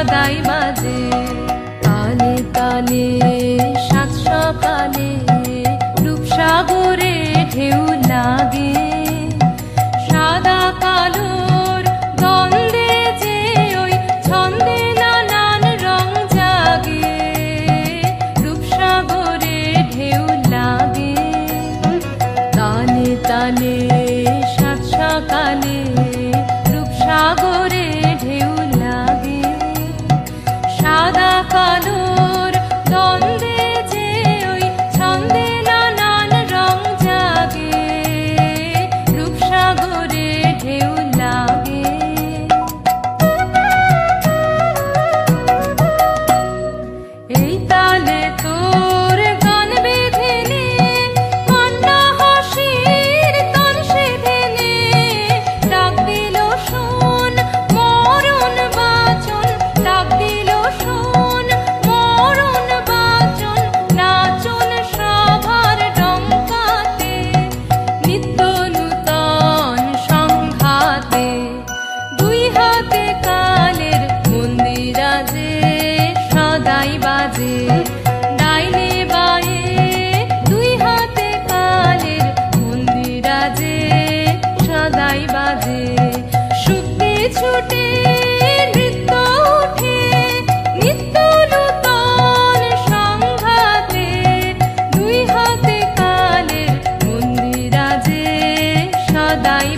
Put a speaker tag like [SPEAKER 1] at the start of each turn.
[SPEAKER 1] সদাই বাজে তালে তালে সাত সকালে রূপসাগরে ঢেউ লাগে সাদা কালোর দ্বন্দ্বে যে ওই ছন্দে নানান রং জাগে রূপসাগরে ঢেউ লাগে তালে তালে সাত সকালে রূপসাগরে ঢেউ লাগে সাদা কালোর দ্বন্দ্বে যে ওই ছন্দে নানান রং জাগে রূপসাগরে ঢেউ লাগে এই তালে তোর গান বেঁধে নে কান্না হাসির তান সেধে নে ডাক দিল শোন মরণ বাচন ডাক দিল শোন মরণ বাচন নাচন সভার ডঙ্কাতে নিত্য নূতন সংঘাতে দুই হাতে কালের মন্দিরাজে সদাই বাজে ডাইনে বায়ে দুই হাতে কালের মন্দিরাজে সদাই বাজে শুক্তি ছুটে নৃত্য উঠে নিত্য নূতন সংঘাতে দুই হাতে কালের মন্দিরাজে সদাই